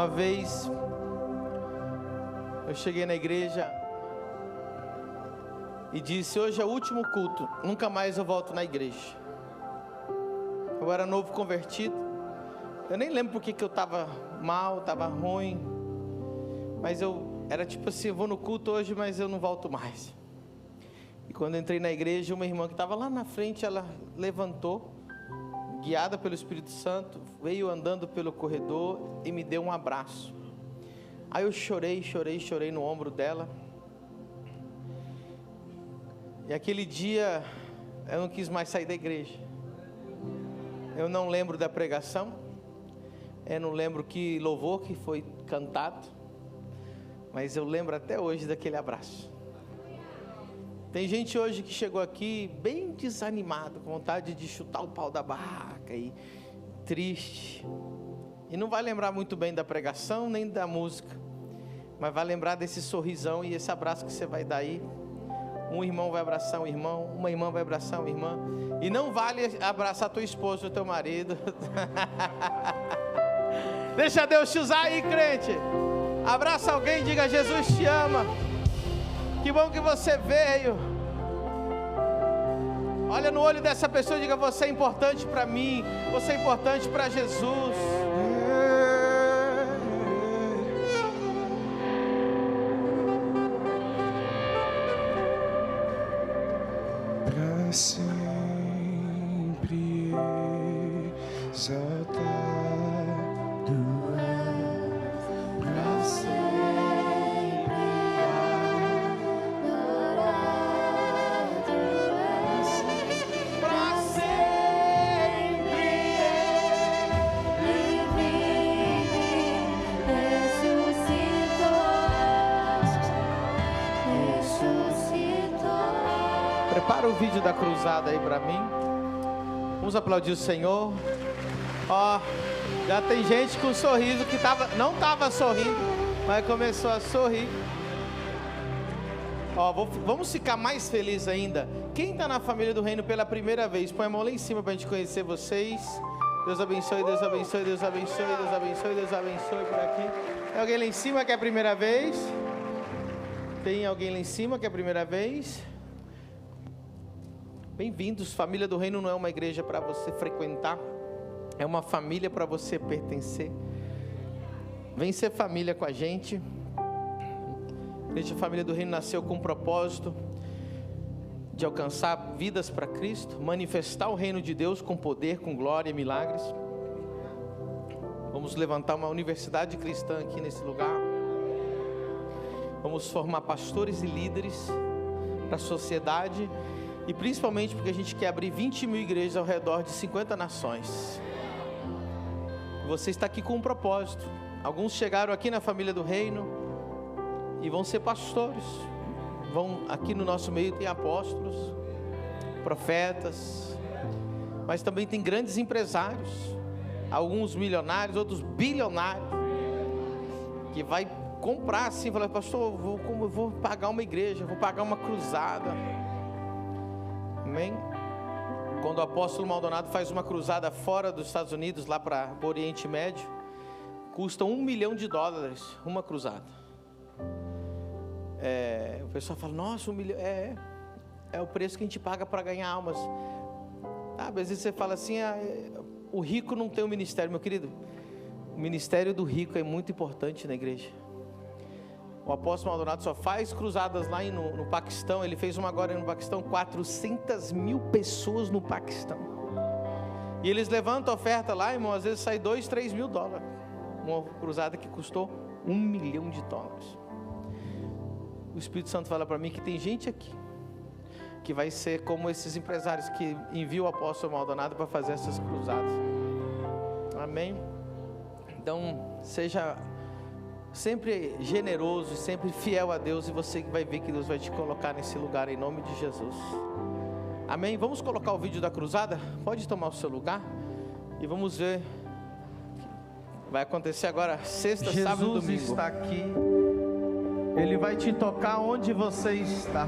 Uma vez eu cheguei na igreja e disse: hoje é o último culto, nunca mais eu volto na igreja. Eu era novo convertido, eu nem lembro porque que eu estava mal, estava ruim, mas eu era tipo assim: eu vou no culto hoje, mas eu não volto mais. E quando eu entrei na igreja, uma irmã que estava lá na frente, ela levantou, guiada pelo Espírito Santo, veio andando pelo corredor e me deu um abraço. Aí eu chorei no ombro dela. E aquele dia eu não quis mais sair da igreja. Eu não lembro da pregação, eu não lembro que louvor que foi cantado, mas eu lembro até hoje daquele abraço. Tem gente hoje que chegou aqui bem desanimado, com vontade de chutar o pau da barraca e triste, e não vai lembrar muito bem da pregação nem da música, mas vai lembrar desse sorrisão e esse abraço que você vai dar aí. Um irmão vai abraçar um irmão, uma irmã vai abraçar uma irmã, e não vale abraçar tua esposa ou teu marido. Deixa Deus te usar aí, crente. Abraça alguém e diga: Jesus te ama. Que bom que você veio. Olha no olho dessa pessoa e diga: você é importante para mim, você é importante para Jesus. Para sempre exaltado és, para sempre adorado és, para sempre ele vive, ressuscitou. Prepara o vídeo da cruzada aí para mim. Vamos aplaudir o Senhor. Ó, já tem gente com um sorriso que não estava sorrindo, mas começou a sorrir. Ó, vamos ficar mais felizes ainda. Quem está na família do reino pela primeira vez, põe a mão lá em cima para a gente conhecer vocês. Deus abençoe, Deus abençoe, Deus abençoe, Deus abençoe, Deus abençoe por aqui. Tem alguém lá em cima que é a primeira vez? Tem alguém lá em cima que é a primeira vez? Bem-vindos. Família do Reino não é uma igreja para você frequentar, é uma família para você pertencer. Vem ser família com a gente. A igreja Família do Reino nasceu com um propósito de alcançar vidas para Cristo, manifestar o reino de Deus com poder, com glória e milagres. Vamos levantar uma universidade cristã aqui nesse lugar. Vamos formar pastores e líderes para a sociedade. E principalmente porque a gente quer abrir 20 mil igrejas ao redor de 50 nações. Você está aqui com um propósito. Alguns chegaram aqui na família do reino e vão ser pastores. Aqui no nosso meio tem apóstolos, profetas, mas também tem grandes empresários, alguns milionários, outros bilionários, que vai comprar assim, falar: pastor, eu vou pagar uma igreja, vou pagar uma cruzada. Amém? Quando o apóstolo Maldonado faz uma cruzada fora dos Estados Unidos, lá para o Oriente Médio, custa $1 milhão uma cruzada. O pessoal fala: nossa, 1 milhão, é o preço que a gente paga para ganhar almas. Às vezes você fala assim: o rico não tem um ministério. Meu querido, o ministério do rico é muito importante na igreja. O apóstolo Maldonado só faz cruzadas lá no Paquistão. Ele fez uma agora no Paquistão, 400 mil pessoas no Paquistão. E eles levantam a oferta lá, irmão, às vezes sai $2, $3 mil. Uma cruzada que custou $1 milhão. O Espírito Santo fala para mim que tem gente aqui que vai ser como esses empresários que enviam o apóstolo Maldonado para fazer essas cruzadas. Amém? Então, seja sempre generoso e sempre fiel a Deus, e você vai ver que Deus vai te colocar nesse lugar em nome de Jesus. Amém? Vamos colocar o vídeo da cruzada? Pode tomar o seu lugar e vamos ver. Vai acontecer agora sexta, sábado e domingo. Jesus está aqui. Ele vai te tocar onde você está.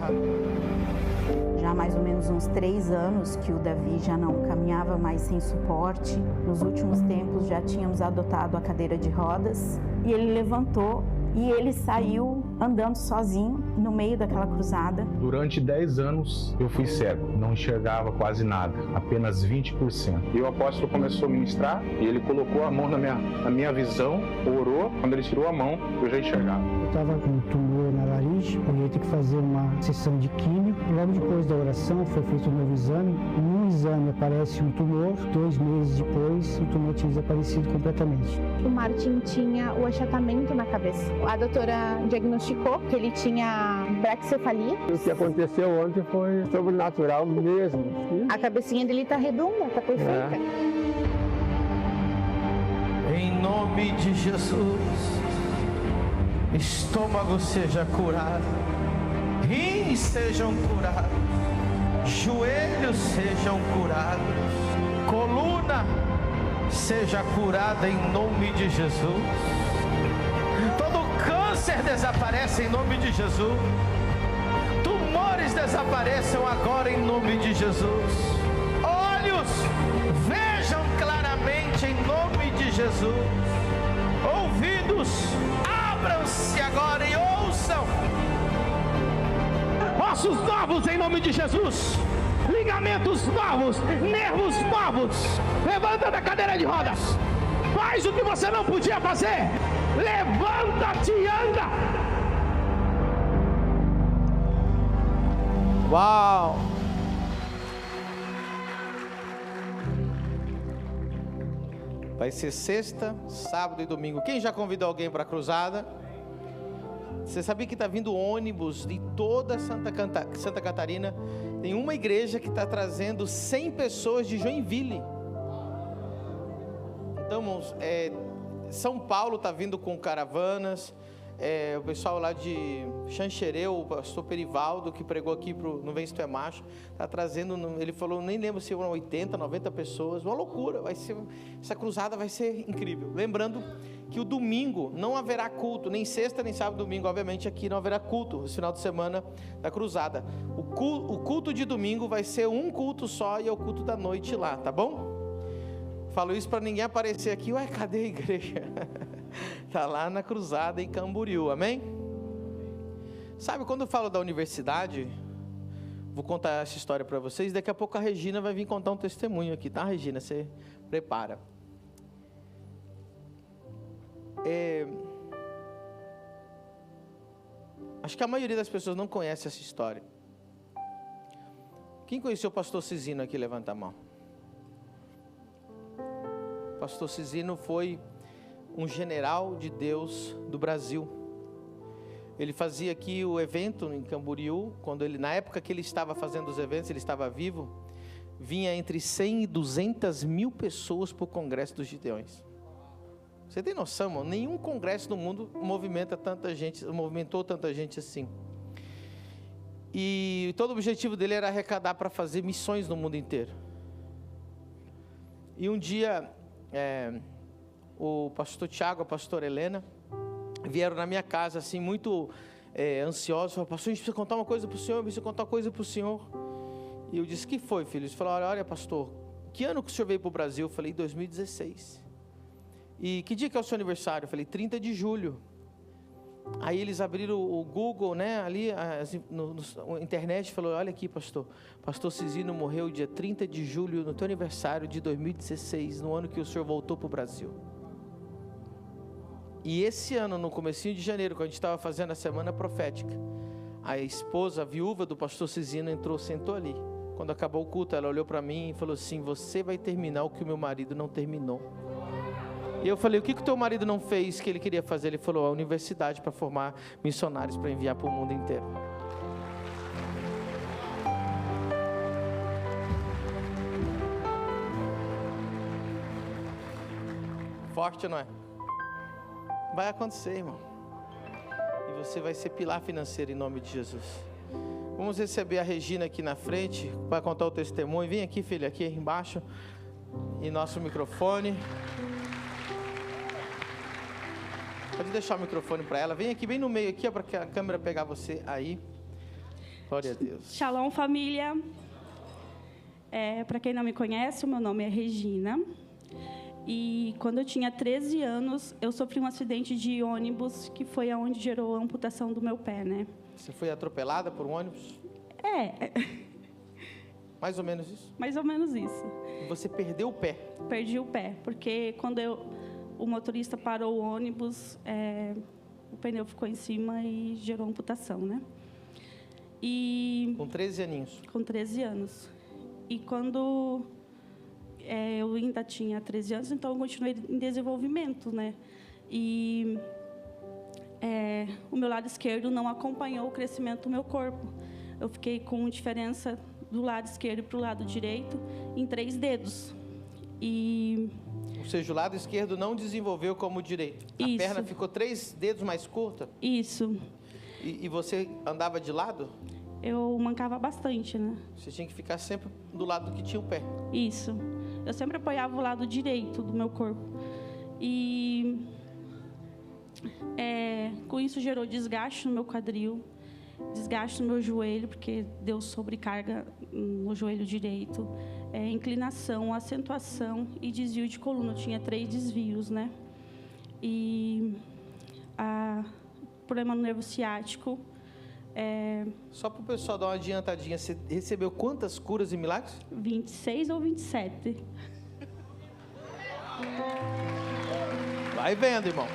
Já Já há mais ou menos uns 3 anos que o Davi já não caminhava mais sem suporte. Nos últimos tempos já tínhamos adotado a cadeira de rodas. E ele levantou e ele saiu andando sozinho no meio daquela cruzada. Durante 10 anos eu fui cego, não enxergava quase nada, apenas 20%. E o apóstolo começou a ministrar e ele colocou a mão na minha visão, orou, quando ele tirou a mão eu já enxergava. Eu estava com um tumor na laringe, eu ia ter que fazer uma sessão de químio. Logo depois da oração foi feito um novo exame. No exame aparece um tumor, 2 meses depois o tumor tinha desaparecido completamente. O Martin tinha o achatamento na cabeça. A doutora diagnosticou que ele tinha braquicefalia. O que aconteceu ontem foi sobrenatural mesmo. A cabecinha dele tá redonda, tá perfeita. Em nome de Jesus, estômago seja curado, rins sejam curados, joelhos sejam curados, coluna seja curada em nome de Jesus. Todo câncer desaparece em nome de Jesus. Tumores desapareçam agora em nome de Jesus. Olhos vejam claramente em nome de Jesus. Ouvidos abram-se agora e ouçam. Ossos novos em nome de Jesus. Ligamentos novos, nervos novos. Levanta da cadeira de rodas. Faz o que você não podia fazer. Levanta-te e anda. Uau! Vai ser sexta, sábado e domingo. Quem já convidou alguém para a cruzada? Você sabia que está vindo ônibus de toda Santa Catarina? Tem uma igreja que está trazendo 100 pessoas de Joinville. Então, irmãos, São Paulo está vindo com caravanas. O pessoal lá de Xanxereu, o pastor Perivaldo, que pregou aqui no Vem Se Tu É Macho, está trazendo, ele falou, nem lembro se foram 80, 90 pessoas, uma loucura, essa cruzada vai ser incrível. Lembrando que o domingo não haverá culto, nem sexta, nem sábado, domingo, obviamente aqui não haverá culto, esse final de semana da cruzada. O culto de domingo vai ser um culto só e é o culto da noite lá, tá bom? Falo isso para ninguém aparecer aqui, ué, cadê a igreja? Está lá na cruzada em Camboriú, amém? Sabe, quando eu falo da universidade, vou contar essa história para vocês, daqui a pouco a Regina vai vir contar um testemunho aqui, tá, Regina? Você prepara. Acho que a maioria das pessoas não conhece essa história. Quem conheceu o pastor Cisino aqui? Levanta a mão. O pastor Cisino foi um general de Deus do Brasil. Ele fazia aqui o evento em Camboriú, na época que ele estava fazendo os eventos, ele estava vivo, vinha entre 100 e 200 mil pessoas para o Congresso dos Gideões. Você tem noção, mano? Nenhum congresso no mundo movimentou tanta gente assim. E todo o objetivo dele era arrecadar para fazer missões no mundo inteiro. E um dia, o pastor Tiago, a pastora Helena, vieram na minha casa, assim, muito ansiosos. Falaram, pastor, a gente precisa contar uma coisa para o senhor, precisa contar uma coisa para o senhor. E eu disse, que foi, filho? Eles falaram, olha, pastor, que ano que o senhor veio para o Brasil? Eu falei, 2016. E que dia que é o seu aniversário? Eu falei, 30 de julho. Aí eles abriram o Google, né, ali, na internet, falou, olha aqui, pastor Cisino morreu dia 30 de julho, no teu aniversário de 2016, no ano que o senhor voltou para o Brasil. E esse ano, no comecinho de janeiro, quando a gente estava fazendo a semana profética, a esposa, a viúva do pastor Cisino sentou ali. Quando acabou o culto, ela olhou para mim e falou assim, você vai terminar o que o meu marido não terminou. E eu falei, o que o teu marido não fez que ele queria fazer? Ele falou, a universidade para formar missionários para enviar para o mundo inteiro. Forte, não é? Vai acontecer, irmão. E você vai ser pilar financeiro em nome de Jesus. Vamos receber a Regina aqui na frente para contar o testemunho. Vem aqui, filha, aqui embaixo. E nosso microfone. Pode deixar o microfone para ela. Vem aqui bem no meio aqui, para que a câmera pegar você aí. Glória a Deus. Shalom, família. Para quem não me conhece, o meu nome é Regina. E quando eu tinha 13 anos, eu sofri um acidente de ônibus, que foi aonde gerou a amputação do meu pé, né? Você foi atropelada por um ônibus? Mais ou menos isso? Mais ou menos isso. E você perdeu o pé? Perdi o pé, porque quando o motorista parou o ônibus, o pneu ficou em cima e gerou amputação, né? E Com 13 aninhos? Com 13 anos. E quando eu ainda tinha 13 anos, então eu continuei em desenvolvimento, né? E o meu lado esquerdo não acompanhou o crescimento do meu corpo. Eu fiquei com diferença do lado esquerdo para o lado direito em 3 dedos. Ou seja, o lado esquerdo não desenvolveu como o direito. Isso. A perna ficou 3 dedos mais curta? Isso. E você andava de lado? Eu mancava bastante, né? Você tinha que ficar sempre do lado que tinha o pé. Isso. Eu sempre apoiava o lado direito do meu corpo. E com isso gerou desgaste no meu quadril, desgaste no meu joelho, porque deu sobrecarga no joelho direito, inclinação, acentuação e desvio de coluna. Eu tinha 3 desvios, né? E problema no nervo ciático. Só para o pessoal dar uma adiantadinha, você recebeu quantas curas e milagres? 26 ou 27. Vai vendo, irmão.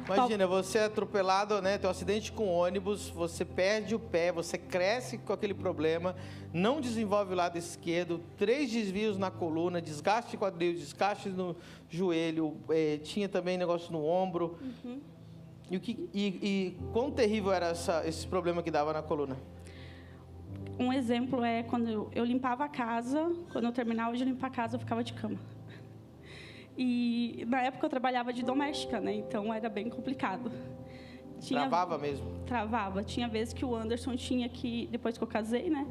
Imagina, você é atropelado, né? Tem um acidente com ônibus, você perde o pé, você cresce com aquele problema, não desenvolve o lado esquerdo, 3 desvios na coluna, desgaste de quadril, desgaste no joelho, tinha também negócio no ombro. Uhum. E quão terrível era esse problema que dava na coluna? Um exemplo é quando eu limpava a casa, quando eu terminava de limpar a casa, eu ficava de cama. E na época eu trabalhava de doméstica, né? Então era bem complicado. Travava mesmo? Travava. Tinha vezes que o Anderson tinha que, depois que eu casei, né?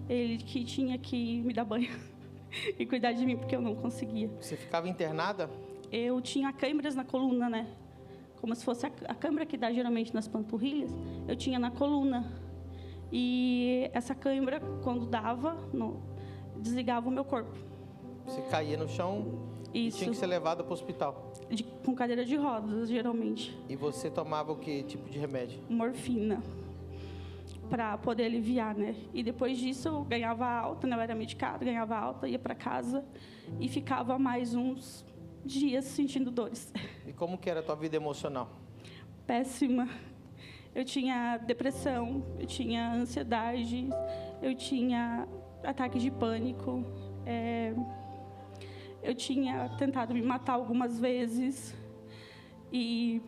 Ele que tinha que me dar banho e cuidar de mim, porque eu não conseguia. Você ficava internada? Eu tinha câimbras na coluna, né? Como se fosse a câimbra que dá geralmente nas panturrilhas, eu tinha na coluna. E essa câimbra, quando dava, desligava o meu corpo. Você caía no chão? Isso. E tinha que ser levado para o hospital? Com cadeira de rodas, geralmente. E você tomava o que tipo de remédio? Morfina, para poder aliviar, né? E depois disso eu ganhava alta, né? Eu era medicada, ganhava alta, ia para casa e ficava mais uns dias sentindo dores. E como que era a tua vida emocional? Péssima. Eu tinha depressão, eu tinha ansiedade, eu tinha ataque de pânico. Eu tinha tentado me matar algumas vezes. E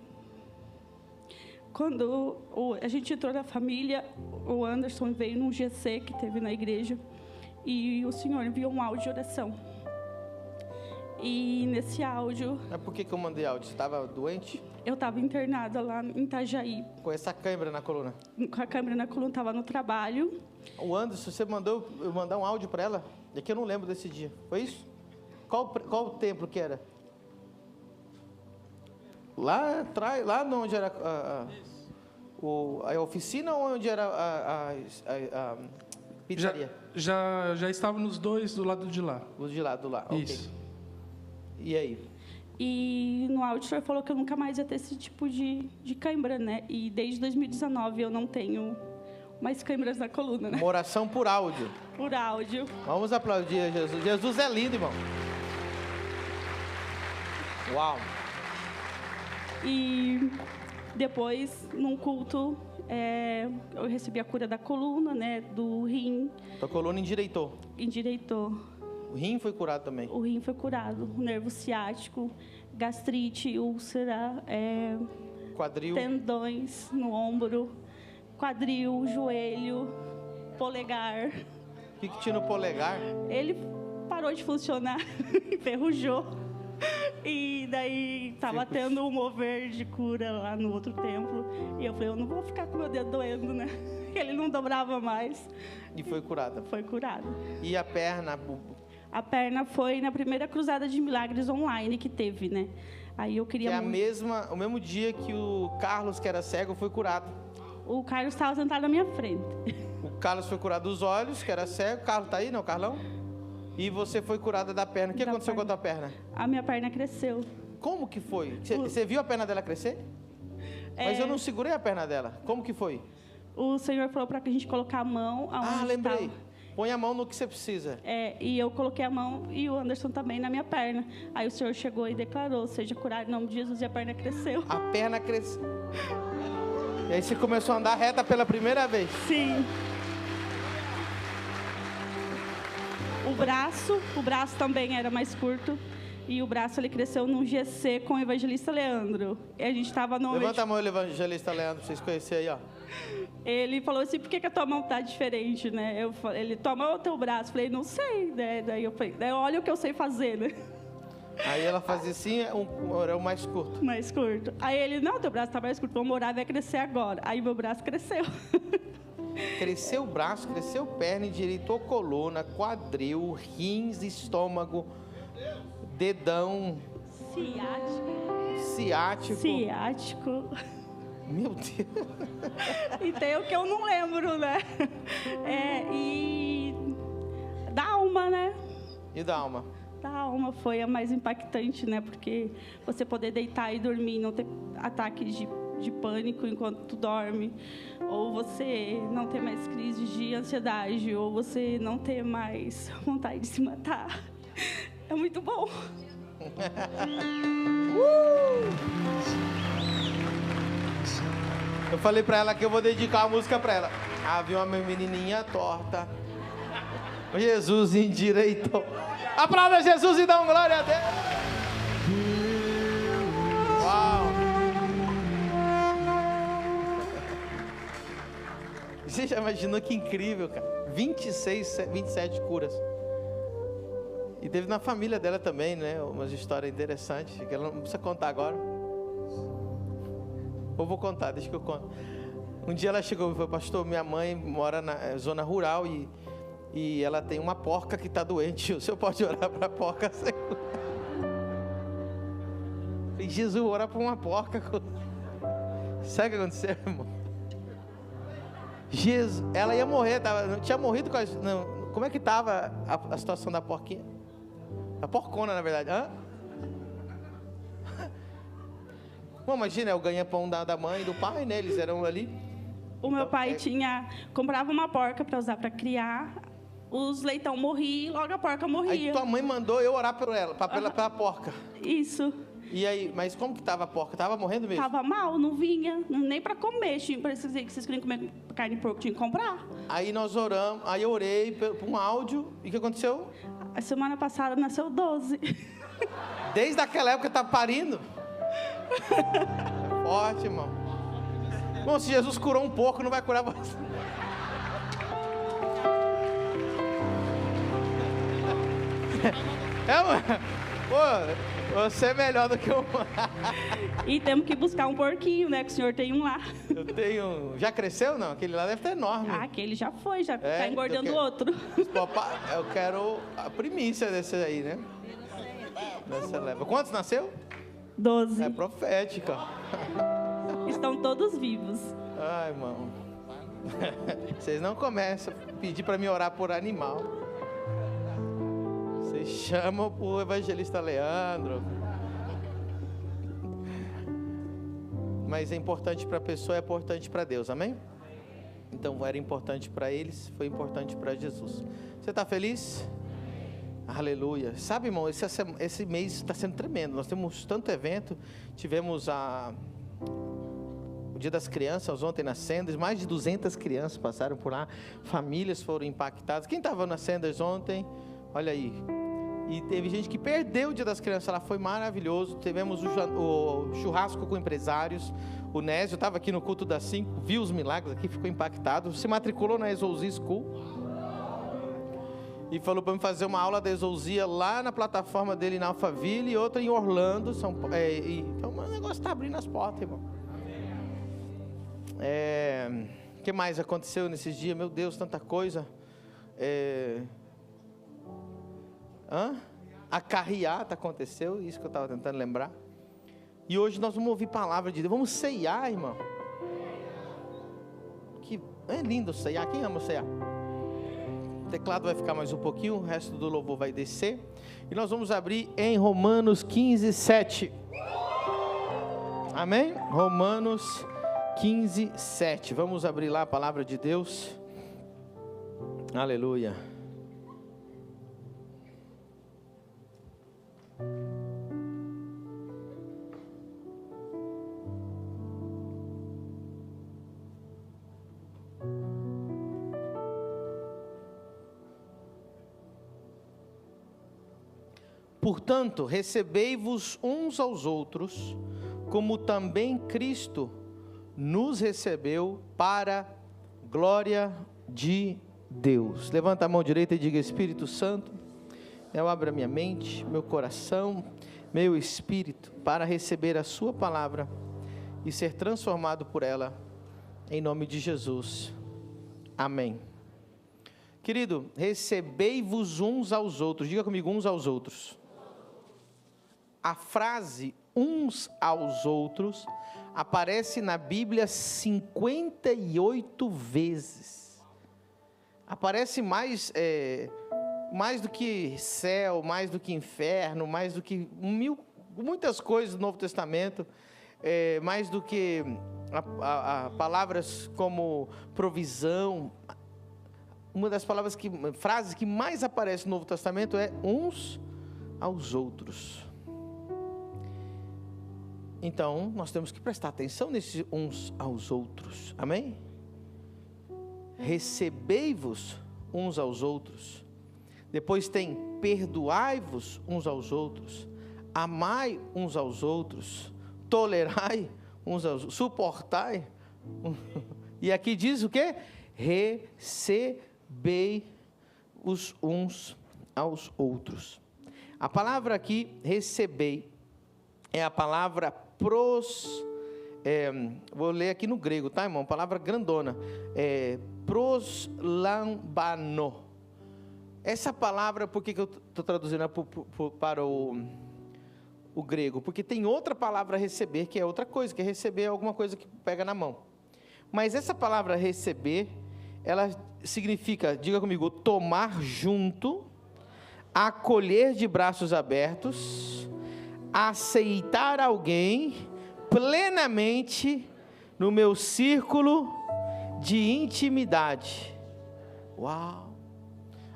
quando a gente entrou na família, o Anderson veio num GC que teve na igreja e o Senhor enviou um áudio de oração. E nesse áudio... Mas por que eu mandei áudio? Você estava doente? Eu estava internada lá em Itajaí. Com essa câimbra na coluna? Com a câimbra na coluna, estava no trabalho. O Anderson, você mandou eu mandar um áudio para ela? É que eu não lembro desse dia. Foi isso? Qual o templo que era? Lá atrás, lá onde era a oficina ou onde era a pizzaria? Já estava nos dois do lado de lá. Do lá, Isso. Ok. E aí? E no áudio o senhor falou que eu nunca mais ia ter esse tipo de cãibra, né? E desde 2019 eu não tenho mais câimbras na coluna, né? Uma oração por áudio. Por áudio. Vamos aplaudir a Jesus. Jesus é lindo, irmão. Uau. E depois, num culto, eu recebi a cura da coluna, né? Do rim. Tua coluna endireitou. Endireitou. O rim foi curado também. O rim foi curado. O nervo ciático, gastrite, úlcera, quadril, tendões no ombro, quadril, joelho, polegar. O que tinha no polegar? Ele parou de funcionar, enferrujou. E daí estava tendo um mover de cura lá no outro templo. E eu falei, eu não vou ficar com meu dedo doendo, né? Ele não dobrava mais. E foi curada? Foi curada. E a perna? A perna foi na primeira cruzada de milagres online que teve, né? Aí eu queria... Que é o mesmo dia que o Carlos, que era cego, foi curado. O Carlos estava sentado na minha frente. O Carlos foi curado dos olhos, que era cego. O Carlos tá aí, não, Carlão? E você foi curada da perna. O que aconteceu com a tua perna? A minha perna cresceu. Como que foi? Você viu a perna dela crescer? Mas eu não segurei a perna dela. Como que foi? O Senhor falou para que a gente colocar a mão aonde lembrei. tava. Põe a mão no que você precisa. E eu coloquei a mão e o Anderson também na minha perna. Aí o Senhor chegou e declarou, seja curado em nome de Jesus, e a perna cresceu. A perna cresceu. E aí você começou a andar reta pela primeira vez. Sim. O braço também era mais curto. E o braço ele cresceu num GC com o evangelista Leandro. E a gente estava no... Levanta a mão, evangelista Leandro, pra vocês conhecerem aí, ó. Ele falou assim, por que a tua mão tá diferente, né? Ele, tua mão ou teu braço? Eu falei, não sei, né? Daí eu falei, olha o que eu sei fazer, né? Aí ela fazia assim, era o mais curto. Mais curto. Aí ele, não, teu braço tá mais curto, vamos orar, vai crescer agora. Aí meu braço cresceu. Cresceu o braço, cresceu perna, endireitou coluna, quadril, rins, estômago, dedão. Ciático. Meu Deus. E tem o que eu não lembro, né? E da alma, né? E da alma? Da alma foi a mais impactante, né? Porque você poder deitar e dormir, não ter ataques de pânico enquanto tu dorme, ou você não ter mais crises de ansiedade, ou você não ter mais vontade de se matar. É muito bom. Eu falei pra ela que eu vou dedicar a música pra ela. Havia uma menininha torta. Jesus endireitou. Aplauda Jesus e dá um glória a Deus. Uau. Você já imaginou que incrível, cara? 27 curas. E teve na família dela também, né? Umas histórias interessantes que ela não precisa contar agora. Ou vou contar, deixa que eu conto. Um dia ela chegou e falou, pastor, minha mãe mora na zona rural e ela tem uma porca que está doente. O senhor pode orar para a porca? Falei, Jesus, ora para uma porca. Sabe o que aconteceu, irmão? Jesus, ela ia morrer, não tinha morrido com como é que estava a situação da porquinha? A porcona, na verdade. Hã? Bom, imagina, é o ganha-pão da mãe e do pai, né? Eles eram ali. O meu pai comprava uma porca para usar para criar, os leitão morriam e logo a porca morria. Aí tua mãe mandou eu orar por ela, pela porca. Isso. E aí, mas como que tava a porca? Tava morrendo mesmo? Tava mal, não vinha, nem para comer. Parecia que vocês queriam comer carne de porco, tinha que comprar. Aí nós oramos, aí eu orei por um áudio, e o que aconteceu? A semana passada nasceu 12. Desde aquela época tá parindo? Forte, irmão. Bom, se Jesus curou um pouco, não vai curar você. Pô, você é melhor do que eu. E temos que buscar um porquinho, né? Que o senhor tem um lá. Eu tenho. Já cresceu, não? Aquele lá deve estar enorme. Ah, aquele já foi, já tá engordando o outro. Eu quero a primícia desse aí, né? Dessa leva. Quantos nasceu? 12. É profética. Estão todos vivos. Ai, irmão. Vocês não começam a pedir para me orar por animal. Vocês chamam o evangelista Leandro. Mas é importante para a pessoa, é importante para Deus, amém? Então era importante para eles, foi importante para Jesus. Você está feliz? Aleluia. Sabe, irmão, esse mês está sendo tremendo. Nós temos tanto evento. Tivemos o Dia das Crianças ontem na Senders. Mais de 200 crianças passaram por lá. Famílias foram impactadas. Quem estava na Senders ontem? Olha aí. E teve gente que perdeu o Dia das Crianças lá. Foi maravilhoso. Tivemos o churrasco com empresários. O Nésio estava aqui no culto das 5. Viu os milagres aqui, ficou impactado. Se matriculou na Exousia School. E falou para mim fazer uma aula da exousia lá na plataforma dele em Alphaville e outra em Orlando. Então o negócio está abrindo as portas, irmão. O que mais aconteceu nesses dias? Meu Deus, tanta coisa. A carreata aconteceu, isso que eu estava tentando lembrar. E hoje nós vamos ouvir palavra de Deus. Vamos ceiar, irmão. Que é lindo o C&A. Quem ama o C&A? O teclado vai ficar mais um pouquinho, o resto do louvor vai descer. E nós vamos abrir em Romanos 15, 7. Amém? Romanos 15, 7. Vamos abrir lá a palavra de Deus. Aleluia. Portanto, recebei-vos uns aos outros, como também Cristo nos recebeu para glória de Deus. Levanta a mão direita e diga: Espírito Santo, eu abro a minha mente, meu coração, meu espírito, para receber a sua palavra e ser transformado por ela, em nome de Jesus. Amém. Querido, recebei-vos uns aos outros. Diga comigo: uns aos outros. A frase uns aos outros aparece na Bíblia 58 vezes. Aparece mais do que céu, mais do que inferno, mais do que muitas coisas do Novo Testamento, mais do que palavras como provisão. Uma das frases que mais aparece no Novo Testamento é uns aos outros. Então, nós temos que prestar atenção nesses uns aos outros, amém? Recebei-vos uns aos outros. Depois tem perdoai-vos uns aos outros, amai uns aos outros, tolerai uns aos outros, suportai. E aqui diz o quê? Recebei-os uns aos outros. A palavra aqui, receber, é a palavra vou ler aqui no grego, tá, irmão? Palavra grandona. Proslambano. Essa palavra, por que eu estou traduzindo para o grego? Porque tem outra palavra receber, que é outra coisa, que é receber alguma coisa que pega na mão. Mas essa palavra receber, ela significa, diga comigo, tomar junto, acolher de braços abertos, aceitar alguém plenamente no meu círculo de intimidade. Uau!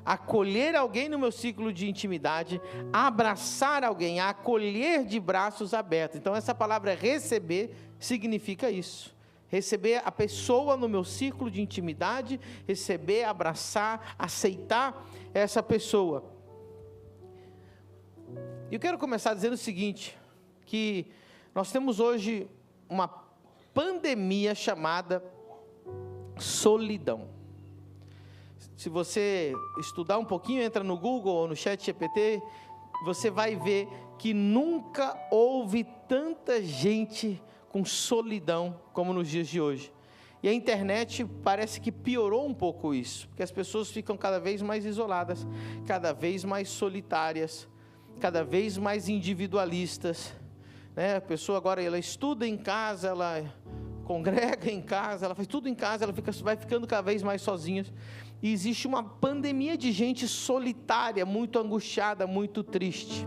Acolher alguém no meu círculo de intimidade, abraçar alguém, acolher de braços abertos. Então essa palavra receber significa isso. Receber a pessoa no meu círculo de intimidade, receber, abraçar, aceitar essa pessoa. E eu quero começar dizendo o seguinte, que nós temos hoje uma pandemia chamada solidão. Se você estudar um pouquinho, entra no Google ou no ChatGPT, você vai ver que nunca houve tanta gente com solidão como nos dias de hoje. E a internet parece que piorou um pouco isso, porque as pessoas ficam cada vez mais isoladas, cada vez mais solitárias, cada vez mais individualistas, né? A pessoa agora, ela estuda em casa, ela congrega em casa, ela faz tudo em casa, ela vai ficando cada vez mais sozinha. E existe uma pandemia de gente solitária, muito angustiada, muito triste.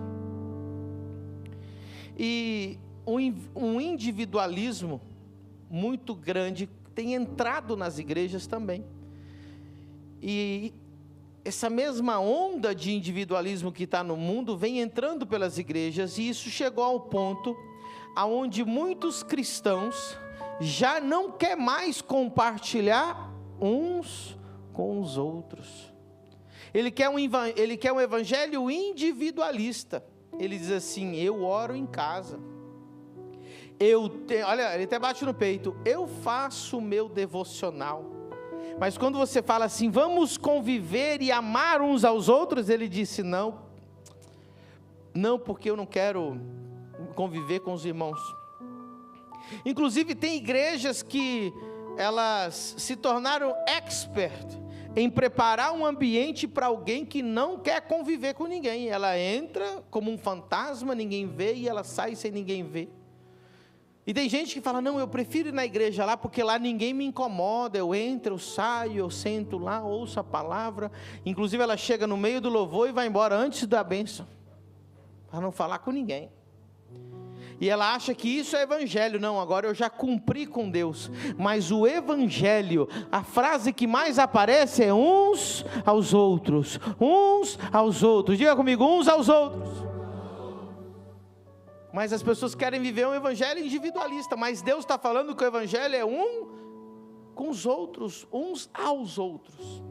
E um individualismo muito grande tem entrado nas igrejas também. E essa mesma onda de individualismo que está no mundo vem entrando pelas igrejas, e isso chegou ao ponto aonde muitos cristãos já não quer mais compartilhar uns com os outros. Ele quer um evangelho individualista. Ele diz assim: eu oro em casa, olha, ele até bate no peito, eu faço o meu devocional. Mas quando você fala assim, vamos conviver e amar uns aos outros, ele disse, não, porque eu não quero conviver com os irmãos. Inclusive tem igrejas que elas se tornaram expert em preparar um ambiente para alguém que não quer conviver com ninguém. Ela entra como um fantasma, ninguém vê, e ela sai sem ninguém ver. E tem gente que fala, não, eu prefiro ir na igreja lá, porque lá ninguém me incomoda, eu entro, eu saio, eu sento lá, ouço a palavra, inclusive ela chega no meio do louvor e vai embora antes da bênção, para não falar com ninguém. E ela acha que isso é evangelho. Não, agora eu já cumpri com Deus. Mas o evangelho, a frase que mais aparece é uns aos outros. Uns aos outros. Diga comigo, uns aos outros. Mas as pessoas querem viver um evangelho individualista. Mas Deus está falando que o evangelho é um com os outros. Uns aos outros.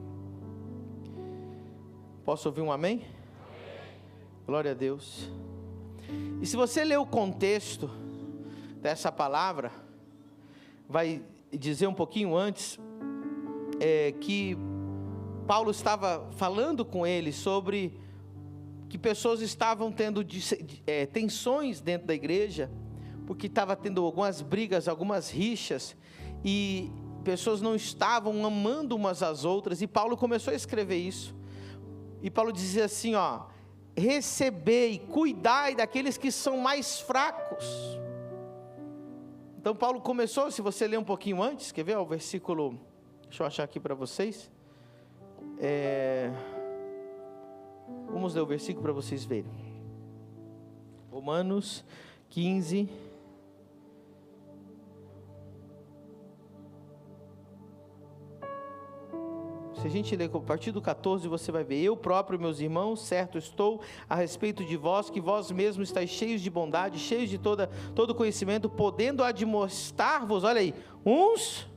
Posso ouvir um amém? Glória a Deus. E se você ler o contexto dessa palavra, vai dizer um pouquinho antes, que Paulo estava falando com eles sobre que pessoas estavam tendo tensões dentro da igreja, porque estava tendo algumas brigas, algumas rixas, e pessoas não estavam amando umas às outras, e Paulo começou a escrever isso, e Paulo dizia assim, recebei, cuidai daqueles que são mais fracos. Então Paulo começou, se você ler um pouquinho antes, quer ver o versículo, deixa eu achar aqui para vocês, vamos ler o versículo para vocês verem, Romanos 15, se a gente ler a partir do 14, você vai ver, eu próprio, meus irmãos, certo estou a respeito de vós, que vós mesmos estáis cheios de bondade, cheios de todo conhecimento, podendo admoestar-vos, olha aí, uns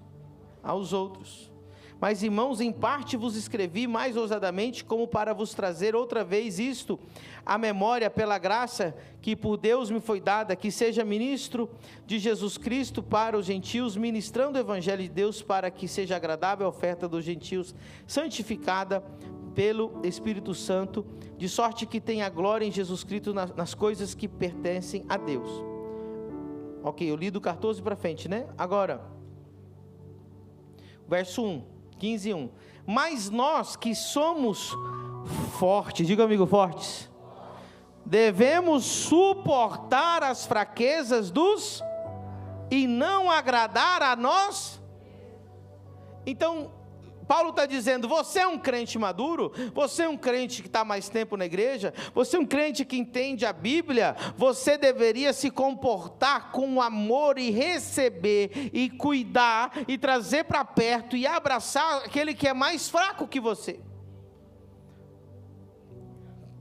aos outros. Mas, irmãos, em parte vos escrevi mais ousadamente, como para vos trazer outra vez isto, à memória, pela graça que por Deus me foi dada, que seja ministro de Jesus Cristo para os gentios, ministrando o evangelho de Deus, para que seja agradável a oferta dos gentios, santificada pelo Espírito Santo, de sorte que tenha glória em Jesus Cristo nas coisas que pertencem a Deus. Ok, eu li do 14 para frente, né? Agora, verso 1. 15:1. Mas nós que somos fortes, diga amigo, fortes, devemos suportar as fraquezas e não agradar a nós. Então Paulo está dizendo, você é um crente maduro, você é um crente que está mais tempo na igreja, você é um crente que entende a Bíblia, você deveria se comportar com amor e receber, e cuidar, e trazer para perto, e abraçar aquele que é mais fraco que você.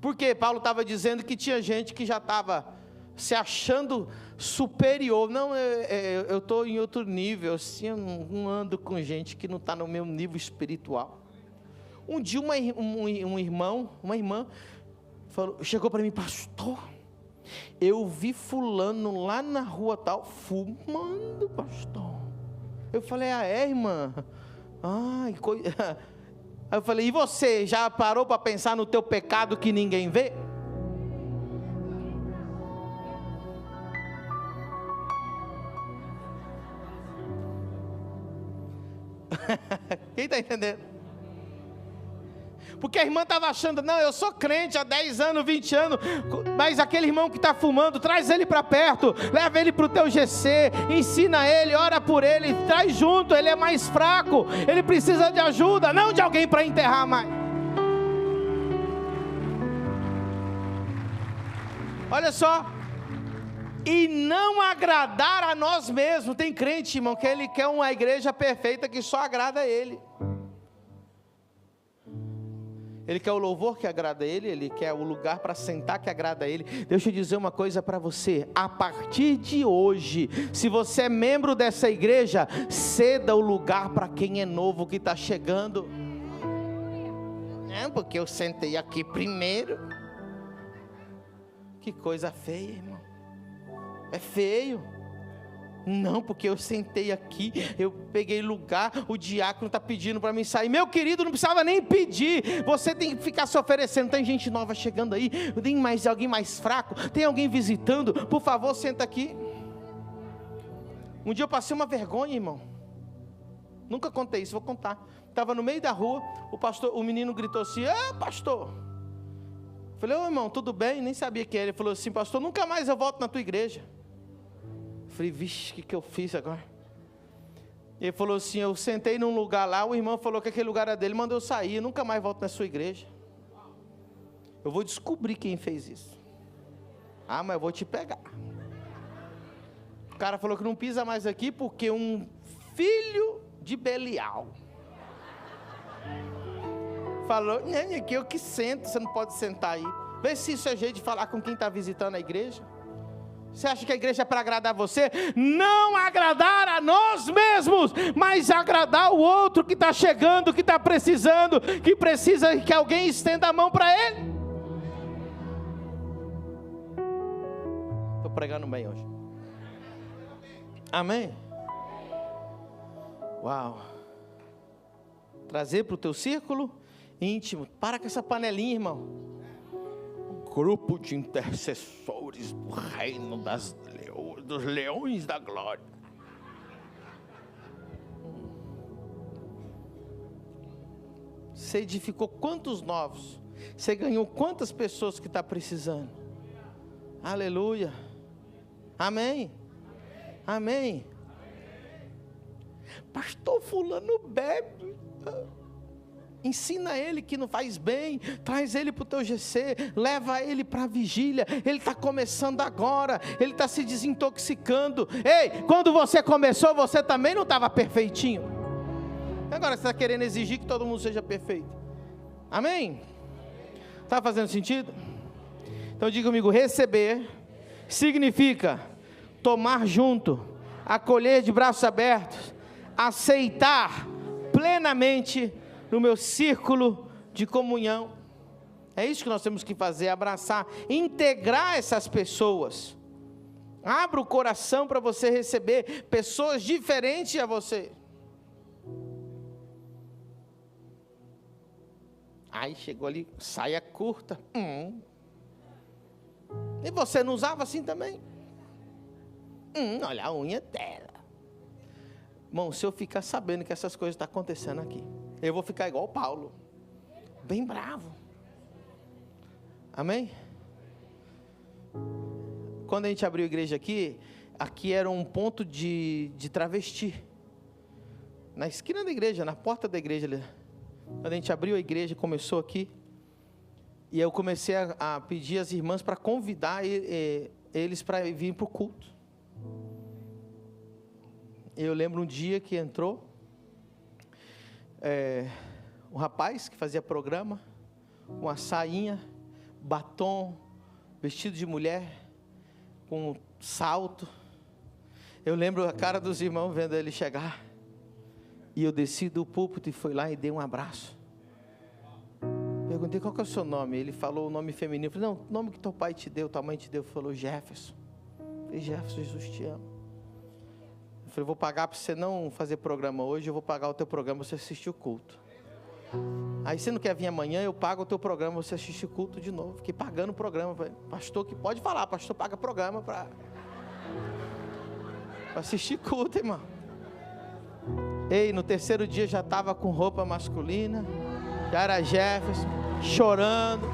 Porque Paulo estava dizendo que tinha gente que já estava se achando superior. Não, eu estou em outro nível, assim, eu não ando com gente que não está no meu nível espiritual. Um dia uma irmã chegou para mim, pastor, eu vi fulano lá na rua tal, fumando, pastor. Eu falei, irmã? Aí eu falei, e você, já parou para pensar no teu pecado que ninguém vê? Quem está entendendo? Porque a irmã estava achando, não, eu sou crente há 10 anos, 20 anos, mas aquele irmão que está fumando, traz ele para perto, leva ele para o teu GC, ensina ele, ora por ele, traz junto, ele é mais fraco, ele precisa de ajuda, não de alguém para enterrar mais. Olha só, e não agradar a nós mesmos. Tem crente, irmão, que ele quer uma igreja perfeita que só agrada a ele. Ele quer o louvor que agrada a ele, ele quer o lugar para sentar que agrada a ele. Deixa eu dizer uma coisa para você, a partir de hoje, se você é membro dessa igreja, ceda o lugar para quem é novo que está chegando. Não, porque eu sentei aqui primeiro. Que coisa feia, irmão. É feio. Não, porque eu sentei aqui, eu peguei lugar, o diácono está pedindo para mim sair. Meu querido, não precisava nem pedir, você tem que ficar se oferecendo. Tem gente nova chegando aí, tem alguém mais fraco, tem alguém visitando, por favor, senta aqui. Um dia eu passei uma vergonha, irmão. Nunca contei isso, vou contar. Estava no meio da rua, o menino gritou assim, pastor. Falei, irmão, tudo bem? Nem sabia quem era. Ele falou assim, pastor, nunca mais eu volto na tua igreja. Falei, vixe, o que eu fiz agora? Ele falou assim, eu sentei num lugar lá, o irmão falou que aquele lugar era dele, mandou eu sair, eu nunca mais volto na sua igreja. Eu vou descobrir quem fez isso. Ah, mas eu vou te pegar. O cara falou que não pisa mais aqui porque um filho de Belial falou, aqui eu que sento, você não pode sentar aí. Vê se isso é jeito de falar com quem está visitando a igreja. Você acha que a igreja é para agradar você? Não agradar a nós mesmos, mas agradar o outro que está chegando, que está precisando, que precisa que alguém estenda a mão para ele. Estou pregando bem hoje. Amém? Uau. Trazer para o teu círculo íntimo. Para com essa panelinha, irmão. Grupo de intercessores do reino dos leões da glória. Você edificou quantos novos? Você ganhou quantas pessoas que está precisando? Aleluia. Amém. Amém. Pastor fulano bebe. Ensina ele que não faz bem, traz ele para o teu GC, leva ele para a vigília, ele está começando agora, ele está se desintoxicando. Ei, quando você começou, você também não estava perfeitinho. Agora você está querendo exigir que todo mundo seja perfeito. Amém? Está fazendo sentido? Então diga comigo, receber significa tomar junto, acolher de braços abertos, aceitar plenamente no meu círculo de comunhão. É isso que nós temos que fazer, abraçar, integrar essas pessoas. Abra o coração para você receber pessoas diferentes a você. Aí chegou ali, saia curta. E você não usava assim também? Olha a unha dela. Irmão, se eu ficar sabendo que essas coisas estão acontecendo aqui, eu vou ficar igual o Paulo, bem bravo. Amém? Quando a gente abriu a igreja aqui era um ponto de travesti. Na esquina da igreja, na porta da igreja ali. Quando a gente abriu a igreja, começou aqui. E eu comecei a pedir às irmãs para convidar eles para vir para o culto. Eu lembro um dia que entrou um rapaz que fazia programa, com uma sainha, batom, vestido de mulher, com salto. Eu lembro a cara dos irmãos vendo ele chegar. E eu desci do púlpito e fui lá e dei um abraço. Perguntei, qual que é o seu nome? Ele falou o nome feminino. Eu falei, não, o nome que teu pai te deu, tua mãe te deu. Ele falou, Jefferson. Eu falei, Jefferson, Jesus te ama. Eu falei, vou pagar para você não fazer programa hoje, eu vou pagar o teu programa para você assistir o culto. Aí você não quer vir amanhã, eu pago o teu programa, você assiste o culto de novo. Fiquei pagando o programa. Falei, pastor, que pode falar, pastor paga programa para assistir culto, irmão. Ei, no terceiro dia já estava com roupa masculina, já era Jefferson, chorando,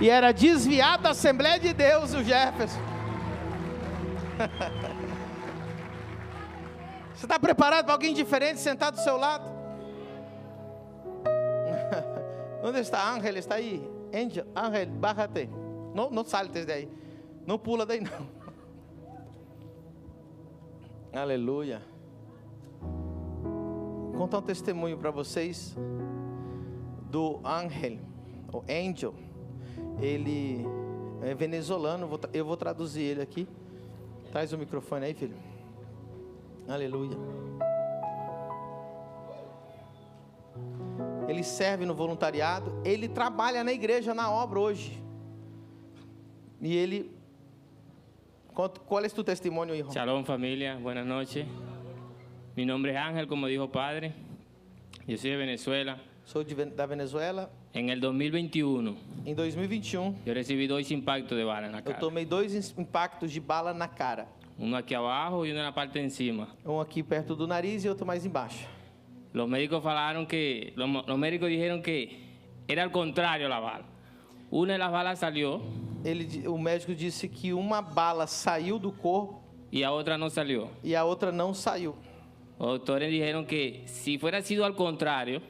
e era desviado da Assembleia de Deus, o Jefferson. Você está preparado para alguém diferente sentado do seu lado? Onde está Ángel? Está aí? Ángel, bájate. Não saltes daí. Não pula daí não. Aleluia. Vou contar um testemunho para vocês do Ángel, o Angel. Ele é venezuelano, eu vou traduzir ele aqui. Traz o microfone aí, filho. Aleluia. Ele serve no voluntariado, ele trabalha na igreja, na obra hoje. E ele... ¿Cuál es tu testimonio, hijo? Shalom, familia. Buenas noches. Mi nombre es Ángel, como dijo padre. Yo soy de Venezuela. Soy da Venezuela. En el 2021. Em 2021. Yo recibí 2 impactos de bala na cara. Eu tomei 2 impactos de bala na cara. Uno aquí abajo y uno en la parte de encima. Um aqui perto do nariz e outro mais embaixo. Los médicos dijeron que era al contrario la bala. Una de las balas salió. O médico disse que uma bala saiu do corpo. y a otra no salió. e a outra não saiu. Los doctores dijeron que si fuera sido al contrario,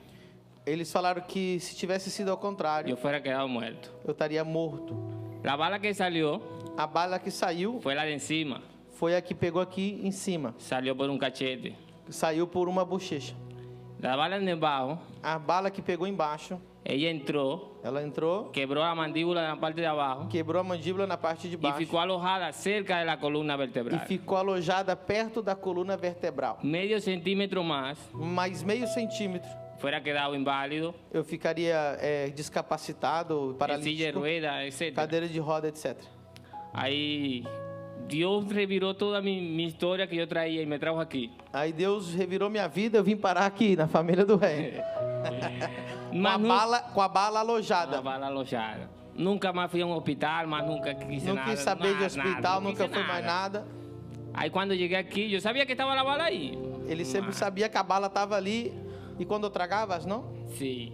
Eles falaram que se tivesse sido ao contrário, yo fuera quedado muerto. eu estaria morto. La bala que salió A bala que saiu fue la de encima, foi a que pegou aqui em cima. salió por un cachete. Saiu por uma bochecha. La bala de abajo, A bala que pegou embaixo, ella entró, ela entrou, quebró la mandíbula en la parte de abajo quebrou a mandíbula na parte de y baixo ficó alojada cerca de la columna e vertebral. ficou alojada perto da coluna vertebral. Medio centímetro más, Mais meio centímetro, fuera quedado inválido, eu ficaria descapacitado, en silla de paralítico, ruedas, etc. cadeira de roda, etc. Ahí Dios reviró toda mi historia que yo traía y me trajo aquí. Aí Deus revirou minha vida, eu vim parar aqui na família do rei. Com a bala alojada. Una bala alojada. Nunca más fui a un hospital, más nunca quise Não nada. quis saber de nada, hospital, no nunca quise foi mais nada. Aí quando llegué aquí, yo sabía que estaba la bala ahí. Ele sempre sabia que a bala estava ali. E quando eu tragavas, não? Sí.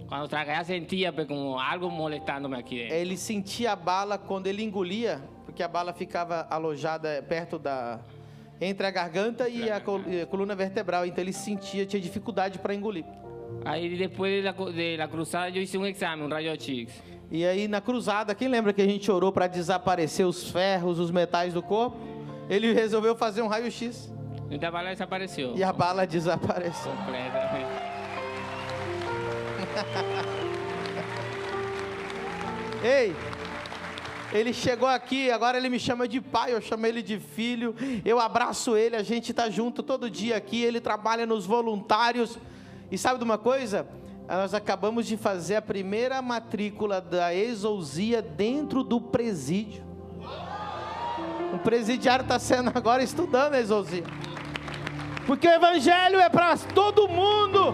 Cuando tragué sentía pues, como algo molestándome aquí dentro. Ele sentia a bala quando ele engolia, porque a bala ficava alojada perto da... entre a garganta e a coluna vertebral. Então ele sentia, tinha dificuldade para engolir. Aí depois de la cruzada eu hice um exame, um raio-x. E aí na cruzada, quem lembra que a gente orou para desaparecer os ferros, os metais do corpo? Ele resolveu fazer um raio-x. E a bala desapareceu. E a bala desapareceu. Completamente. Ei, ele chegou aqui, agora ele me chama de pai, eu chamo ele de filho, eu abraço ele, a gente tá junto todo dia aqui, ele trabalha nos voluntários. E sabe de uma coisa? Nós acabamos de fazer a primeira matrícula da exousia dentro do presídio. O presidiário está sendo agora estudando a exousia. Porque o evangelho é para todo mundo.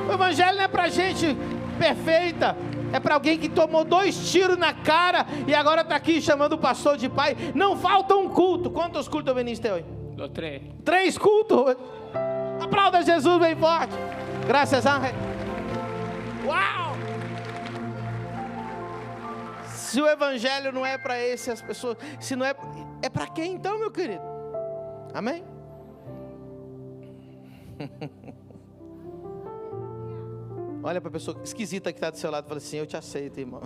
O evangelho não é para gente perfeita. É para alguém que tomou 2 tiros na cara e agora está aqui chamando o pastor de pai. Não falta um culto. Quantos cultos eu veniste hoje? 3. 3 cultos hoje. Aplauda Jesus bem forte. Graças a Deus. Uau! Se o evangelho não é para essas pessoas, se não é para quem então, meu querido? Amém? Olha para a pessoa esquisita que está do seu lado e fala assim: eu te aceito, irmão.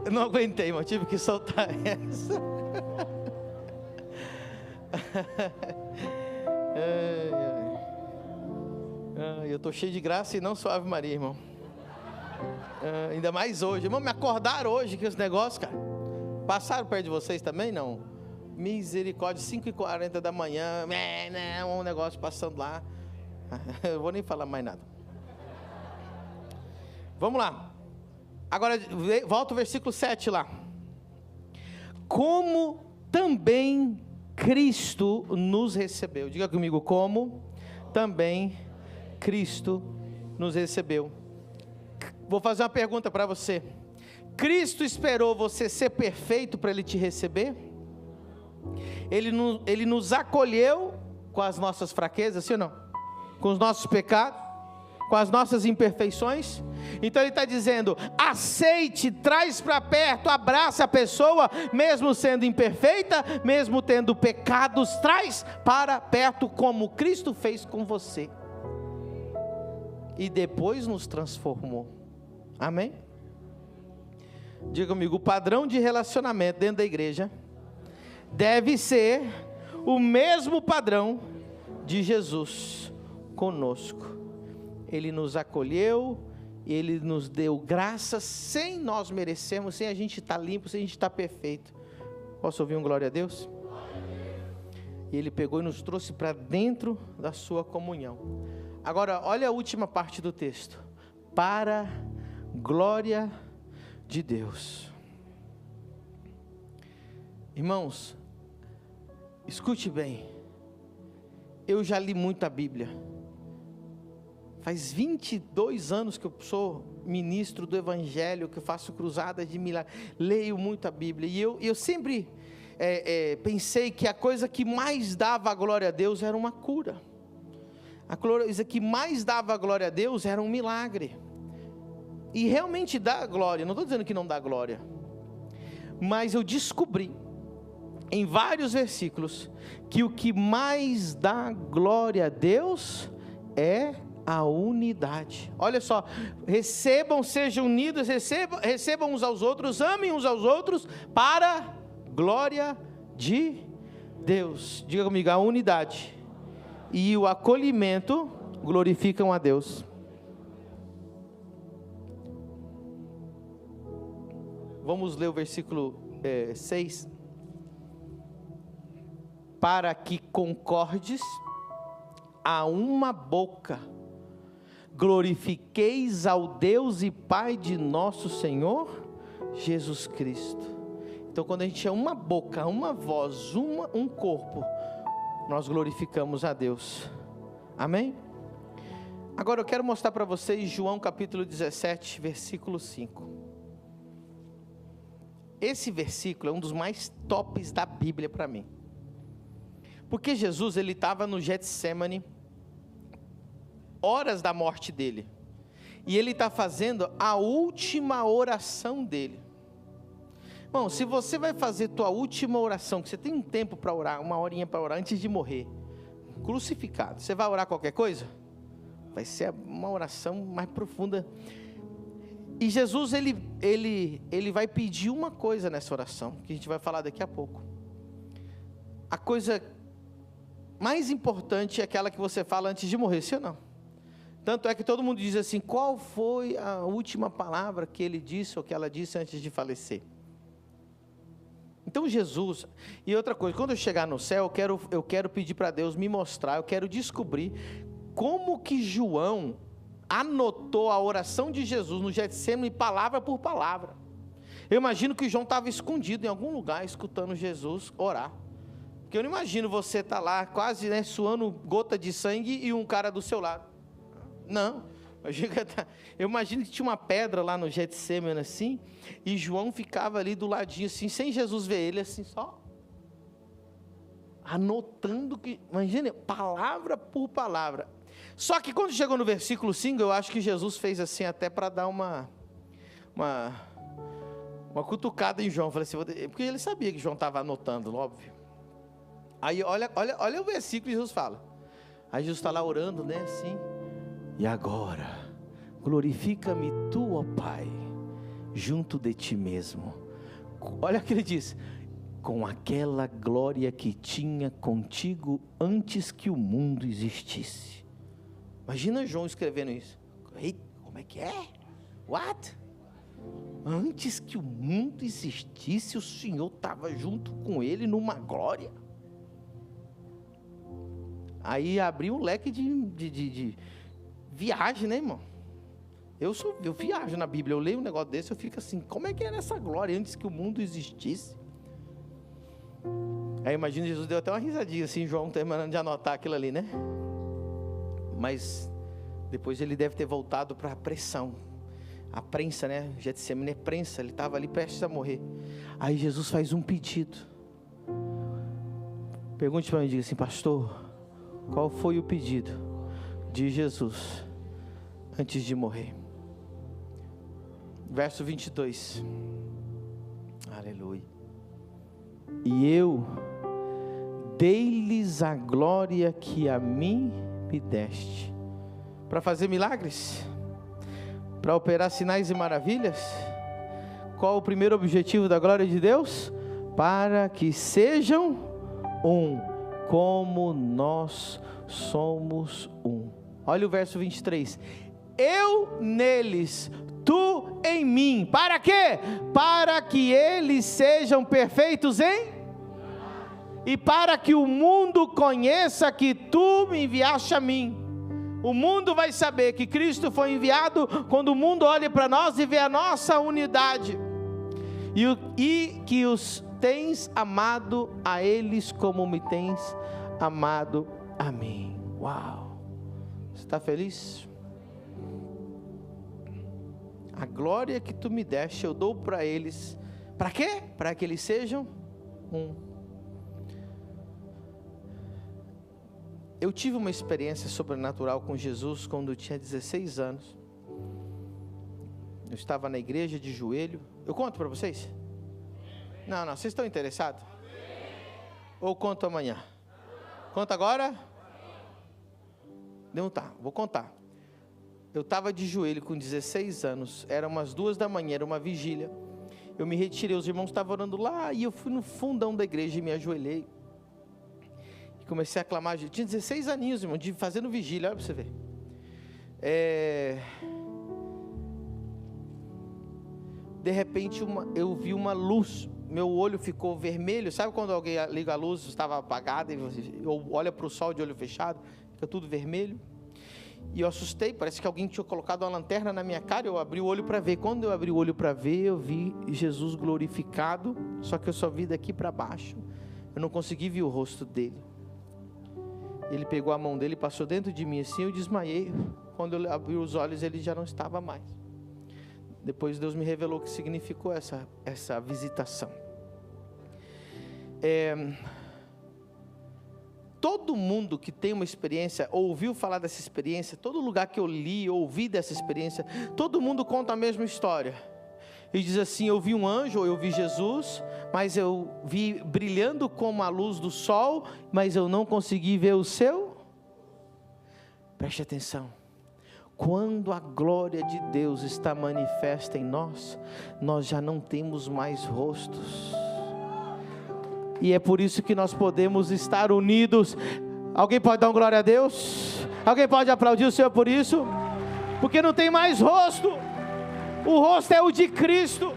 Eu não aguentei, irmão, tive que soltar essa. Eu estou cheio de graça e não sou Ave Maria, irmão. Ainda mais hoje. Irmão, me acordaram hoje que esse negócio, cara. Passaram perto de vocês também, não? Misericórdia, 5h40 da manhã, um negócio passando lá. Eu vou nem falar mais nada. Vamos lá. Agora, volta o versículo 7 lá. Como também Cristo nos recebeu. Diga comigo, como também Cristo nos recebeu. Vou fazer uma pergunta para você. Cristo esperou você ser perfeito para Ele te receber? Ele nos acolheu com as nossas fraquezas, sim ou não? Com os nossos pecados, com as nossas imperfeições. Então Ele está dizendo: aceite, traz para perto, abraça a pessoa, mesmo sendo imperfeita, mesmo tendo pecados, traz para perto como Cristo fez com você. E depois nos transformou. Amém? Diga comigo, o padrão de relacionamento dentro da igreja deve ser o mesmo padrão de Jesus conosco. Ele nos acolheu, Ele nos deu graça sem nós merecermos, sem a gente estar limpo, sem a gente estar perfeito. Posso ouvir um glória a Deus? E Ele pegou e nos trouxe para dentro da sua comunhão. Agora, olha a última parte do texto. Para glória de Deus. Irmãos, escute bem. Eu já li muito a Bíblia. Faz 22 anos que eu sou ministro do Evangelho, que eu faço cruzadas de milagres. Leio muito a Bíblia. E eu sempre pensei que a coisa que mais dava a glória a Deus era uma cura. A coisa que mais dava a glória a Deus era um milagre. E realmente dá glória, não estou dizendo que não dá glória. Mas eu descobri, em vários versículos, que o que mais dá glória a Deus é a unidade. Olha só, recebam, sejam unidos, recebam uns aos outros, amem uns aos outros, para glória de Deus. Diga comigo, a unidade e o acolhimento glorificam a Deus. Vamos ler o versículo 6. Para que concordes a uma boca, glorifiqueis ao Deus e Pai de nosso Senhor Jesus Cristo. Então, quando a gente é uma boca, uma voz, um corpo, nós glorificamos a Deus. Amém? Agora eu quero mostrar para vocês João capítulo 17, versículo 5. Esse versículo é um dos mais tops da Bíblia para mim. Porque Jesus, ele estava no Getsemane, horas da morte dele. E ele está fazendo a última oração dele. Bom, se você vai fazer tua última oração, que você tem um tempo para orar, uma horinha para orar antes de morrer, crucificado, você vai orar qualquer coisa? Vai ser uma oração mais profunda. E Jesus, ele vai pedir uma coisa nessa oração, que a gente vai falar daqui a pouco. A coisa mais importante é aquela que você fala antes de morrer, sim ou não? Tanto é que todo mundo diz assim, qual foi a última palavra que ele disse ou que ela disse antes de falecer? Então Jesus, e outra coisa, quando eu chegar no céu, eu quero pedir para Deus me mostrar, eu quero descobrir como que João anotou a oração de Jesus no Getsemane palavra por palavra. Eu imagino que João estava escondido em algum lugar, escutando Jesus orar. Porque eu não imagino você estar lá, quase suando gota de sangue e um cara do seu lado. Não, eu imagino que tinha uma pedra lá no Getsemane assim, e João ficava ali do ladinho assim, sem Jesus ver ele assim, só anotando, imagina, palavra por palavra. Só que quando chegou no versículo 5, eu acho que Jesus fez assim até para dar uma cutucada em João. Falei assim, porque ele sabia que João estava anotando, óbvio. Aí olha o versículo que Jesus fala. Aí Jesus está lá orando, assim. E agora, glorifica-me tu, ó Pai, junto de ti mesmo. Olha o que ele diz. Com aquela glória que tinha contigo antes que o mundo existisse. Imagina João escrevendo isso. Eita, como é que é? What? Antes que o mundo existisse, o Senhor estava junto com ele numa glória. Aí abriu um leque de viagem, né, irmão? Eu viajo na Bíblia, eu leio um negócio desse, eu fico assim, como é que era essa glória antes que o mundo existisse? Aí imagina, Jesus deu até uma risadinha assim, João terminando de anotar aquilo ali, né? Mas depois ele deve ter voltado para a pressão. A prensa, né? Getsemane é prensa, ele estava ali prestes a morrer. Aí Jesus faz um pedido. Pergunte para mim, diga assim, pastor, qual foi o pedido de Jesus antes de morrer? Verso 22. Aleluia. E eu dei-lhes a glória que a mim me deste. Para fazer milagres? Para operar sinais e maravilhas? Qual o primeiro objetivo da glória de Deus? Para que sejam um, como nós somos um. Olha o verso 23. Eu neles, tu em mim. Para quê? Para que eles sejam perfeitos e para que o mundo conheça que tu me enviaste a mim. O mundo vai saber que Cristo foi enviado quando o mundo olha para nós e vê a nossa unidade. E que os tens amado a eles como me tens amado a mim. Uau! Você está feliz? A glória que tu me deste eu dou para eles. Para quê? Para que eles sejam um. Eu tive uma experiência sobrenatural com Jesus quando eu tinha 16 anos. Eu estava na igreja de joelho. Eu conto para vocês? Não, vocês estão interessados? Ou conto amanhã? Conta agora? Não, tá, vou contar. Eu estava de joelho com 16 anos, era umas 2 da manhã, era uma vigília. Eu me retirei, os irmãos estavam orando lá, e eu fui no fundão da igreja e me ajoelhei. E comecei a clamar, eu tinha 16 aninhos, irmão, fazendo vigília, olha para você ver. De repente eu vi uma luz, meu olho ficou vermelho. Sabe quando alguém liga a luz, estava apagada, e você olha para o sol de olho fechado, fica tudo vermelho? E eu assustei, parece que alguém tinha colocado uma lanterna na minha cara. Eu abri o olho para ver. Quando eu abri o olho para ver, eu vi Jesus glorificado, só que eu só vi daqui para baixo. Eu não consegui ver o rosto dele. Ele pegou a mão dele e passou dentro de mim assim, eu desmaiei. Quando eu abri os olhos, ele já não estava mais. Depois Deus me revelou o que significou essa visitação. Todo mundo que tem uma experiência, ouviu falar dessa experiência, todo lugar que eu li, ouvi dessa experiência, todo mundo conta a mesma história. E diz assim: eu vi um anjo, eu vi Jesus, mas eu vi brilhando como a luz do sol, mas eu não consegui ver o seu. Preste atenção. Quando a glória de Deus está manifesta em nós, nós já não temos mais rostos. E é por isso que nós podemos estar unidos. Alguém pode dar uma glória a Deus? Alguém pode aplaudir o Senhor por isso? Porque não tem mais rosto. O rosto é o de Cristo.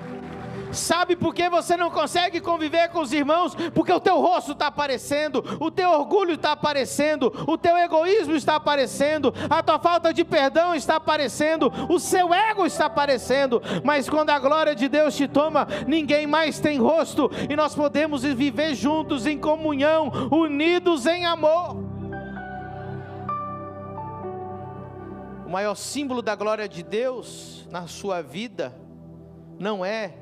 Sabe por que você não consegue conviver com os irmãos? Porque o teu rosto está aparecendo, o teu orgulho está aparecendo, o teu egoísmo está aparecendo, a tua falta de perdão está aparecendo, o seu ego está aparecendo. Mas quando a glória de Deus te toma, ninguém mais tem rosto, e nós podemos viver juntos em comunhão, unidos em amor. O maior símbolo da glória de Deus na sua vida não é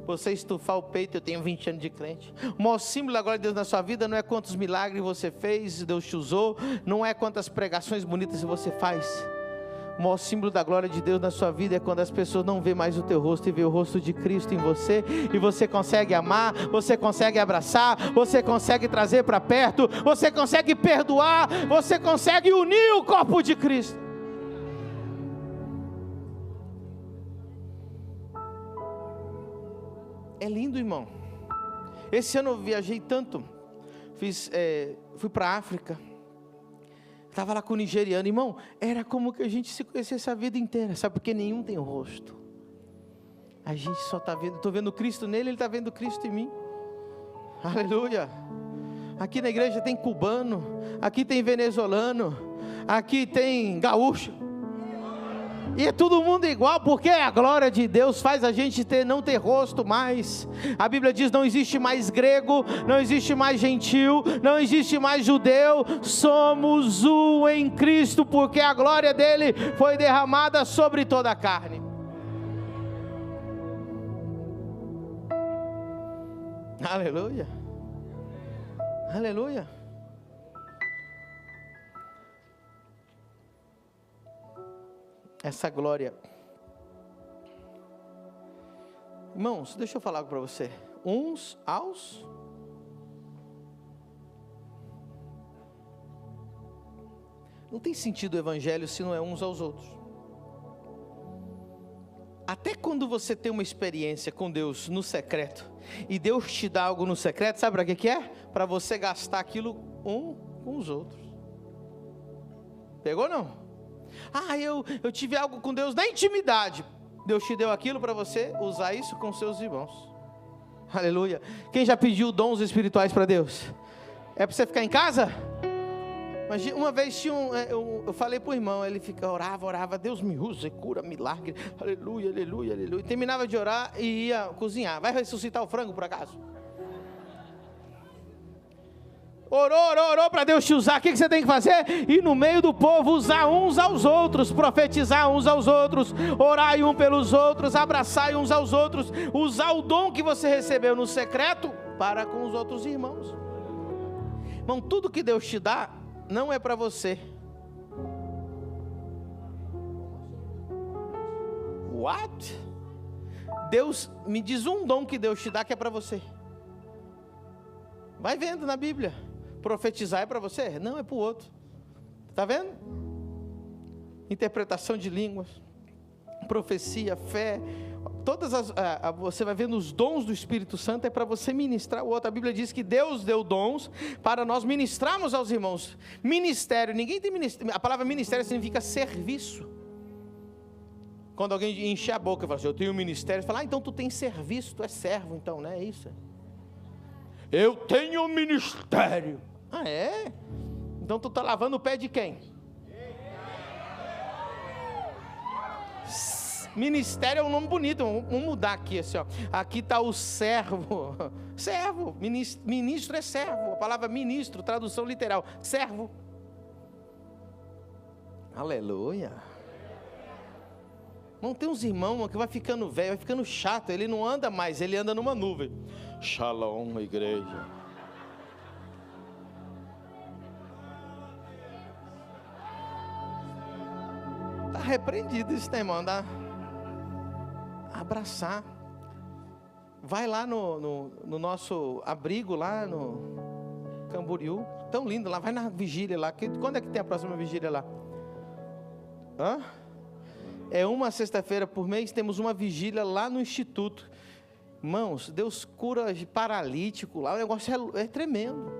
você estufar o peito, eu tenho 20 anos de crente. O maior símbolo da glória de Deus na sua vida não é quantos milagres você fez, Deus te usou, não é quantas pregações bonitas você faz. O maior símbolo da glória de Deus na sua vida é quando as pessoas não veem mais o teu rosto e veem o rosto de Cristo em você, e você consegue amar, você consegue abraçar, você consegue trazer para perto, você consegue perdoar, você consegue unir o corpo de Cristo. É lindo, irmão. Esse ano eu viajei tanto. Fui para a África. Estava lá com o nigeriano. Irmão, era como que a gente se conhecesse a vida inteira. Sabe, porque nenhum tem rosto. A gente só está vendo. Estou vendo Cristo nele, ele está vendo Cristo em mim. Aleluia. Aqui na igreja tem cubano. Aqui tem venezuelano. Aqui tem gaúcho. E é todo mundo igual, porque a glória de Deus faz a gente não ter rosto mais. A Bíblia diz: não existe mais grego, não existe mais gentil, não existe mais judeu, somos um em Cristo, porque a glória dele foi derramada sobre toda a carne. Aleluia, aleluia. Essa glória, irmãos, deixa eu falar algo para você. Uns aos não tem sentido o evangelho se não é uns aos outros. Até quando você tem uma experiência com Deus no secreto, e Deus te dá algo no secreto, sabe para que é? Para você gastar aquilo um com os outros. Pegou não? Eu tive algo com Deus na intimidade. Deus te deu aquilo para você usar isso com seus irmãos. Aleluia. Quem já pediu dons espirituais para Deus? É para você ficar em casa? Mas uma vez eu falei para o irmão, ele orava, Deus me usa, cura, milagre, aleluia, aleluia, aleluia. Terminava de orar e ia cozinhar. Vai ressuscitar o frango por acaso? Orou para Deus te usar. O que você tem que fazer? Ir no meio do povo, usar uns aos outros, profetizar uns aos outros, orar um pelos outros, abraçar uns aos outros, usar o dom que você recebeu no secreto para com os outros irmãos. Irmão, tudo que Deus te dá não é para você. What? Deus, me diz um dom que Deus te dá que é para você. Vai vendo na Bíblia. Profetizar é para você? Não, é para o outro. Está vendo? Interpretação de línguas, profecia, fé, você vai vendo os dons do Espírito Santo, é para você ministrar o outro. A Bíblia diz que Deus deu dons para nós ministrarmos aos irmãos. Ministério, ninguém tem ministério. A palavra ministério significa serviço. Quando alguém enche a boca e fala assim, eu tenho um ministério, você fala, então tu tem serviço, tu é servo, então, não é isso? Eu tenho um ministério. Ah, é? Então tu está lavando o pé de quem? Ministério é um nome bonito, vamos mudar aqui assim, ó. Aqui está o servo. Servo, ministro é servo. A palavra ministro, tradução literal, servo. Aleluia. Não tem uns irmãos que vai ficando velho, vai ficando chato, ele não anda mais, ele anda numa nuvem. Shalom, igreja. Está repreendido isso, né, irmão? Abraçar. Vai lá no nosso abrigo, lá no Camboriú. Tão lindo lá, vai na vigília lá. Quando é que tem a próxima vigília lá? Hã? É uma sexta-feira por mês, temos uma vigília lá no Instituto. Irmãos, Deus cura de paralítico lá, o negócio é tremendo.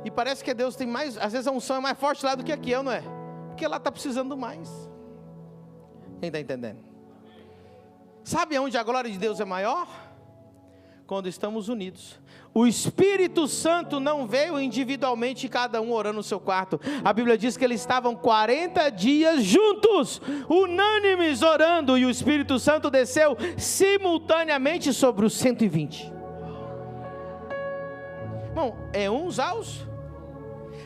E parece que Deus tem mais, às vezes a unção é mais forte lá do que aqui, não é? Porque lá está precisando mais. Quem está entendendo? Sabe onde a glória de Deus é maior? Quando estamos unidos. O Espírito Santo não veio individualmente, cada um orando no seu quarto. A Bíblia diz que eles estavam 40 dias juntos, unânimes orando, e o Espírito Santo desceu simultaneamente sobre os 120. Bom, é uns aos...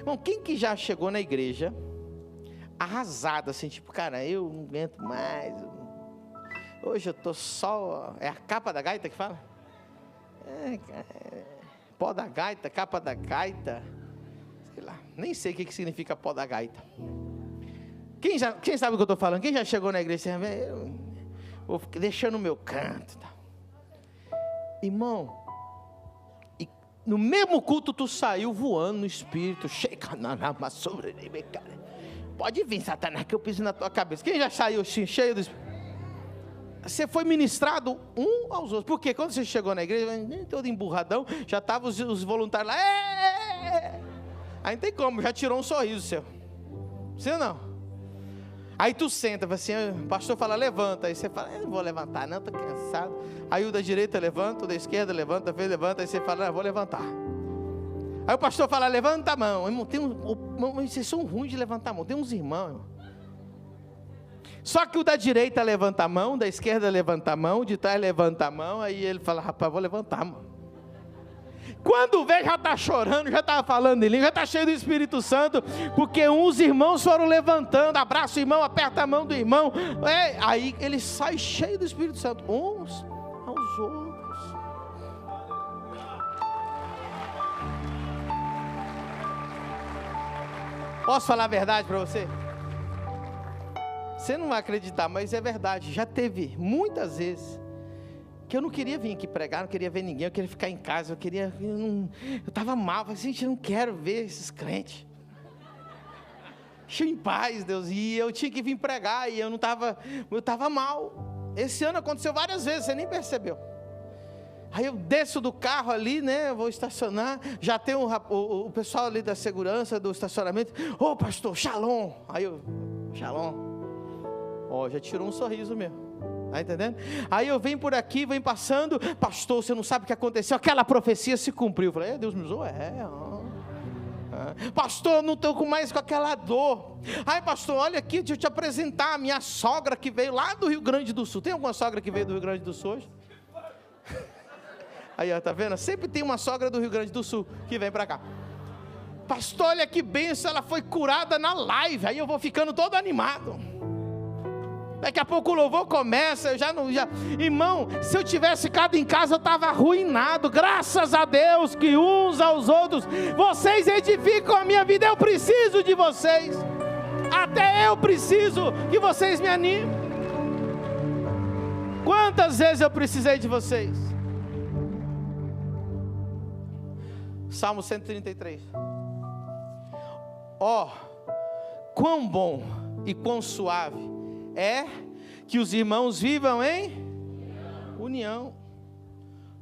Bom, quem que já chegou na igreja arrasado, assim, tipo, cara, eu não aguento mais, hoje eu tô só, é a capa da gaita que fala? Pó da gaita, capa da gaita, sei lá, nem sei o que significa pó da gaita. Quem sabe o que eu estou falando? Quem já chegou na igreja, eu vou deixando o meu canto, tá? Irmão, no mesmo culto tu saiu voando no espírito, pode vir, Satanás, que eu piso na tua cabeça. Quem já saiu cheio do espírito? Você foi ministrado um aos outros. Porque quando você chegou na igreja, todo emburradão, já estavam os voluntários lá. Aí não tem como, já tirou um sorriso seu. Sim ou não? Aí tu senta, assim, o pastor fala, levanta. Aí você fala, eu não vou levantar não, estou cansado. Aí o da direita levanta, o da esquerda levanta, levanta. Aí você fala, eu vou levantar. Aí o pastor fala, levanta a mão. Irmão, vocês são ruins de levantar a mão. Tem uns irmãos, irmão. Só que o da direita levanta a mão, da esquerda levanta a mão, de trás levanta a mão, aí ele fala, rapaz, vou levantar a mão. Quando vê, já está chorando, já está falando em língua, já está cheio do Espírito Santo, porque uns irmãos foram levantando, abraça o irmão, aperta a mão do irmão, aí ele sai cheio do Espírito Santo, uns aos outros. Posso falar a verdade para você? Você não vai acreditar, mas é verdade. Já teve muitas vezes que eu não queria vir aqui pregar, não queria ver ninguém, eu queria ficar em casa, eu estava mal, eu falei, gente, eu não quero ver esses crentes. Deixa eu em paz, Deus, e eu tinha que vir pregar, e eu estava mal. Esse ano aconteceu várias vezes, você nem percebeu. Aí eu desço do carro ali, né, vou estacionar, já tem o pessoal ali da segurança, do estacionamento, ô pastor, shalom. Aí eu, shalom. Já tirou um sorriso meu, tá entendendo? Aí eu venho por aqui, venho passando, pastor, você não sabe o que aconteceu, aquela profecia se cumpriu. Eu falei, Deus me usou, pastor, não estou mais com aquela dor. Aí pastor, olha aqui, deixa eu te apresentar a minha sogra que veio lá do Rio Grande do Sul. Tem alguma sogra que veio do Rio Grande do Sul hoje? Aí, ó, tá vendo? Sempre tem uma sogra do Rio Grande do Sul que vem para cá. Pastor, olha que bênção, ela foi curada na live. Aí eu vou ficando todo animado. Daqui a pouco o louvor começa, irmão, se eu tivesse ficado em casa eu estava arruinado. Graças a Deus que uns aos outros, vocês edificam a minha vida. Eu preciso de vocês, até eu preciso que vocês me animem. Quantas vezes eu precisei de vocês? Salmo 133. Ó, quão bom e quão suave é que os irmãos vivam em união,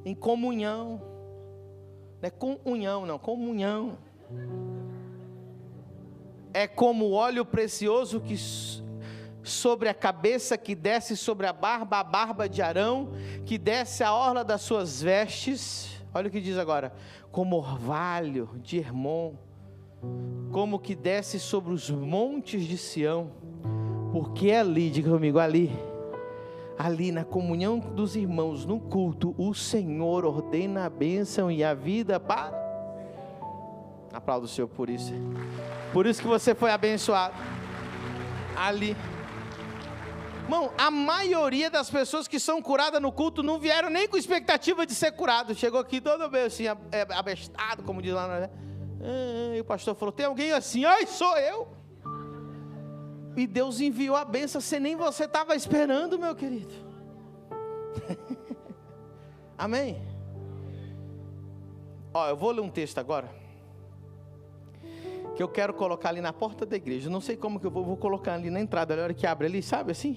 em comunhão. Não é com união, não, comunhão. É como o óleo precioso que sobre a cabeça, que desce sobre a barba de Arão, que desce a orla das suas vestes. Olha o que diz agora: como orvalho de Hermon, como que desce sobre os montes de Sião, porque ali, diga comigo, ali na comunhão dos irmãos, no culto, o Senhor ordena a bênção e a vida para... Aplauda o Senhor por isso. Por isso que você foi abençoado. Ali. Irmão, a maioria das pessoas que são curadas no culto não vieram nem com expectativa de ser curado. Chegou aqui todo meio assim, abestado, como diz lá, né? E o pastor falou: tem alguém assim? Ai, sou eu. E Deus enviou a bênção sem nem você estava esperando, meu querido. Amém? Ó, eu vou ler um texto agora, que eu quero colocar ali na porta da igreja. Eu não sei como que eu vou colocar ali na entrada, na hora que abre ali, sabe assim?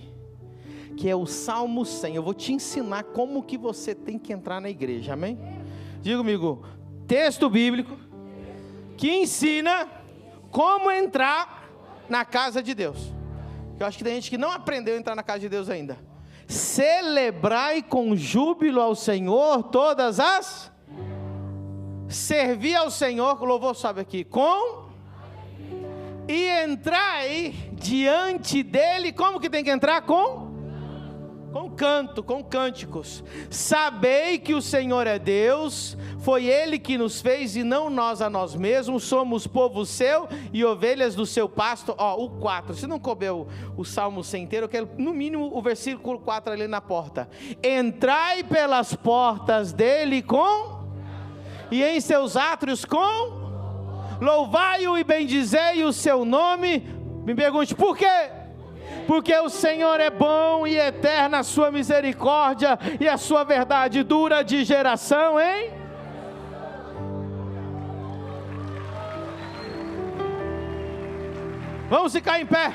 Que é o Salmo 100. Eu vou te ensinar como que você tem que entrar na igreja, amém? Diga comigo: texto bíblico que ensina como entrar na casa de Deus. Eu acho que tem gente que não aprendeu a entrar na casa de Deus ainda. Celebrai com júbilo ao Senhor todas as... Servir ao Senhor, louvor sobe aqui, com... E entrai diante dele, como que tem que entrar? Com canto, com cânticos. Sabei que o Senhor é Deus, foi Ele que nos fez e não nós a nós mesmos, somos povo seu e ovelhas do seu pasto. Ó, o 4, se não couber o Salmo 100 inteiro, eu quero no mínimo o versículo 4 ali na porta. Entrai pelas portas dele com... E em seus átrios com... Louvai-o e bendizei o seu nome. Me pergunte, por quê? Porque o Senhor é bom e eterna a sua misericórdia, e a sua verdade dura de geração, hein? Vamos ficar em pé.